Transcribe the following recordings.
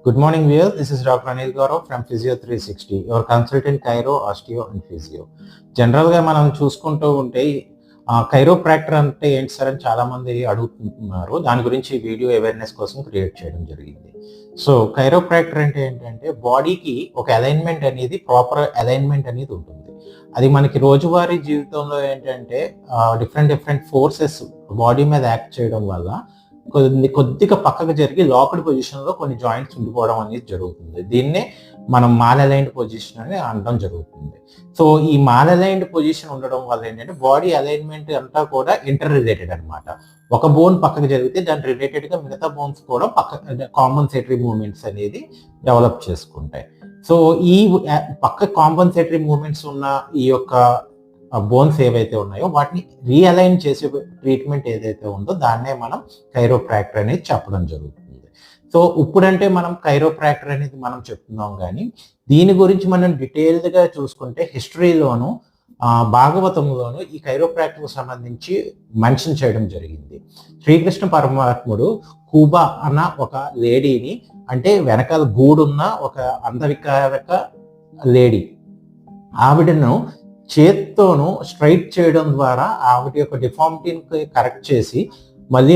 Good morning, viewers. This is Dr. Anil Gaurav from Physio 360, your consultant Chiro, Osteo and Physio. జనరల్గా మనం చూసుకుంటూ ఉంటే chiropractor అంటే ఏంటి సార్ అని చాలామంది అడుగుతున్నారు. దాని గురించి వీడియో అవేర్నెస్ కోసం క్రియేట్ చేయడం జరిగింది. సో కైరోప్రాక్టర్ అంటే ఏంటంటే బాడీకి ఒక అలైన్మెంట్ అనేది ప్రాపర్ అలైన్మెంట్ అనేది ఉంటుంది. అది మనకి రోజువారీ జీవితంలో ఏంటంటే డిఫరెంట్ ఫోర్సెస్ బాడీ మీద యాక్ట్ చేయడం వల్ల కొద్దిగా పక్కకు జరిగి లాక్డ్ పొజిషన్లో కొన్ని జాయింట్స్ ఉండిపోవడం అనేది జరుగుతుంది. దీన్నే మనం మాల్ అలైన్డ్ పొజిషన్ అని అనడం జరుగుతుంది. సో ఈ మాల్ అలైన్డ్ పొజిషన్ ఉండడం వల్ల ఏంటంటే బాడీ అలైన్మెంట్ అంతా కూడా ఇంటర్ రిలేటెడ్ అనమాట. ఒక బోన్ పక్కకు జరిగితే దాని రిలేటెడ్గా మిగతా బోన్స్ కూడా కాంపన్సేటరీ మూవ్మెంట్స్ అనేది డెవలప్ చేసుకుంటాయి. సో ఈ పక్క కాంపన్సేటరీ మూవ్మెంట్స్ ఉన్న ఈ యొక్క బోన్స్ ఏవైతే ఉన్నాయో వాటిని రీఅలైన్ చేసే ట్రీట్మెంట్ ఏదైతే ఉందో దాన్నే మనం కైరోప్రాక్టర్ అనేది చెప్పడం జరుగుతుంది. సో ఇప్పుడంటే మనం కైరోప్రాక్టర్ అనేది మనం చెప్తున్నాం, కానీ దీని గురించి మనం డీటెయిల్డ్గా చూసుకుంటే హిస్టరీలోను భాగవతంలోను ఈ కైరోప్రాక్టర్కు సంబంధించి మెన్షన్ చేయడం జరిగింది. శ్రీకృష్ణ పరమాత్ముడు కూబా అన్న ఒక లేడీని, అంటే వెనకాల గూడున్న ఒక అంధవికారక లేడీ, ఆవిడను చేత్తోను స్ట్రైట్ చేయడం ద్వారా ఆవిడ యొక్క డిఫార్మిటీని కరెక్ట్ చేసి మళ్ళీ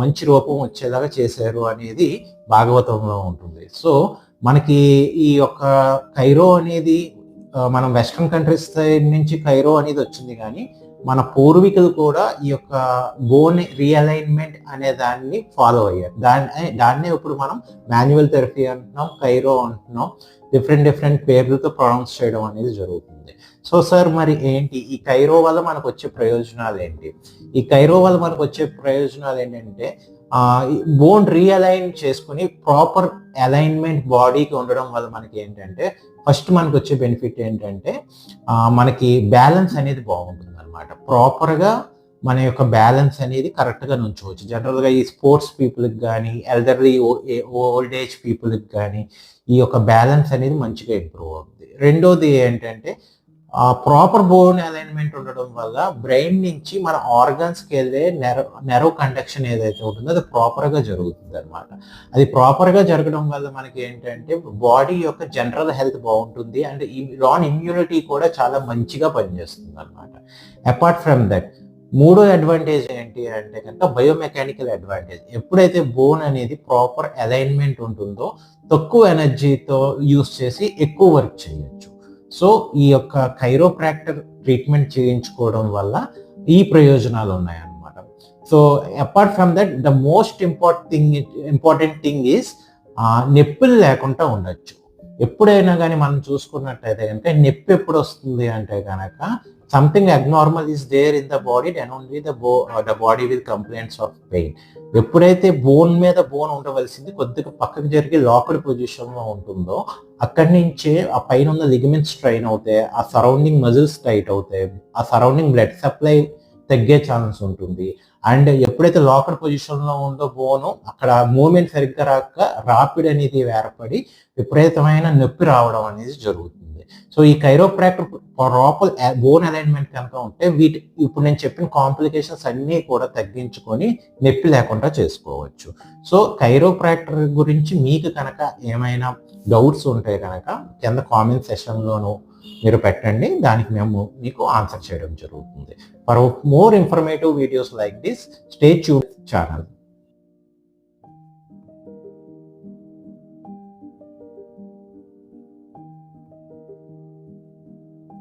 మంచి రూపం వచ్చేలాగా చేశారు అనేది భాగవతంలో ఉంటుంది. సో మనకి ఈ యొక్క కైరో అనేది మనం వెస్ట్రన్ కంట్రీస్ సైడ్ నుంచి కైరో అనేది వచ్చింది, కానీ మన పూర్వీకులు కూడా ఈ యొక్క బోన్ రీఅలైన్మెంట్ అనే దాన్ని ఫాలో అయ్యారు. దాన్నే ఇప్పుడు మనం మాన్యువల్ థెరపీ అంటున్నాం, కైరో అంటున్నాం, డిఫరెంట్ పేర్లతో ప్రొనౌన్స్ చేయడం అనేది జరుగుతుంది. సో సార్ మరి ఏంటి ఈ కైరో వల్ల మనకు వచ్చే ప్రయోజనాలు ఏంటి? ఈ కైరో వల్ల మనకు వచ్చే ప్రయోజనాలు ఏంటంటే బోన్ రీఅలైన్ చేసుకుని ప్రాపర్ అలైన్మెంట్ బాడీకి ఉండడం వల్ల మనకి ఏంటంటే ఫస్ట్ మనకు వచ్చే బెనిఫిట్ ఏంటంటే మనకి బ్యాలెన్స్ అనేది బాగుంటుంది అనమాట. ప్రాపర్గా మన యొక్క బ్యాలెన్స్ అనేది కరెక్ట్గా నుంచోవచ్చు. జనరల్గా ఈ స్పోర్ట్స్ పీపుల్కి కానీ ఎల్డర్లీ ఓల్డ్ ఏజ్ పీపుల్కి కానీ ఈ యొక్క బ్యాలెన్స్ అనేది మంచిగా ఇంప్రూవ్ అవుతుంది. రెండోది ఏంటంటే ప్రాపర్ బోన్ అలైన్మెంట్ ఉండడం వల్ల బ్రెయిన్ నుంచి మన ఆర్గన్స్కి వెళ్ళే నెరవ్ కండక్షన్ ఏదైతే ఉంటుందో అది ప్రాపర్గా జరుగుతుంది అనమాట. అది ప్రాపర్గా జరగడం వల్ల మనకి ఏంటంటే బాడీ యొక్క జనరల్ హెల్త్ బాగుంటుంది అండ్ ఇమ్యూనిటీ కూడా చాలా మంచిగా పనిచేస్తుంది అనమాట. అపార్ట్ ఫ్రమ్ దట్ మూడో అడ్వాంటేజ్ ఏంటి అంటే కనుక బయోమెకానికల్ అడ్వాంటేజ్. ఎప్పుడైతే బోన్ అనేది ప్రాపర్ అలైన్మెంట్ ఉంటుందో తక్కువ ఎనర్జీతో యూస్ చేసి ఎక్కువ వర్క్ చేయొచ్చు. సో ఈ యొక్క కైరోప్రాక్టర్ ట్రీట్మెంట్ చేయించుకోవడం వల్ల ఈ ప్రయోజనాలు ఉన్నాయన్నమాట. So apart from that the most important thing is నొప్పులు లేకుండా ఉండొచ్చు. ఎప్పుడైనా కానీ మనం చూసుకున్నట్టయితే కనుక నొప్పి ఎప్పుడు వస్తుంది అంటే కనుక something abnormal is there in the body and only the body with complaints of pain. ఎప్పుడైతే బోన్ మీద బోన్ ఉండవలసింది కొద్దిగా పక్కకు జరిగి లాక్డ్ పొజిషన్లో ఉంటుందో అక్కడి నుంచే ఆ పైన ఉన్న లిగమెంట్స్ స్ట్రైన్ అవుతాయి, ఆ సరౌండింగ్ మజిల్స్ టైట్ అవుతాయి, ఆ సరౌండింగ్ బ్లడ్ సప్లై తగ్గే ఛాన్స్ ఉంటుంది. అండ్ ఎప్పుడైతే లాక్డ్ పొజిషన్లో ఉందో బోను అక్కడ మూమెంట్ సరిగ్గా రాక రాపిడ్ అనేది ఏర్పడి విపరీతమైన నొప్పి రావడం అనేది జరుగుతుంది. సో ఈ కైరోప్రాక్టర్ ప్రాపర్ బోన్ అలైన్మెంట్ కనుక ఉంటే ఇప్పుడు నేను చెప్పిన కాంప్లికేషన్స్ అన్నీ కూడా తగ్గించుకొని నొప్పి లేకుండా చేసుకోవచ్చు. సో కైరోప్రాక్టర్ గురించి మీకు కనుక ఏమైనా డౌట్స్ ఉంటే కనుక కింద కామెంట్ సెషన్లోనూ మీరు పెట్టండి, దానికి మేము మీకు ఆన్సర్ చేయడం జరుగుతుంది. For more informative videos like this stay tuned channel.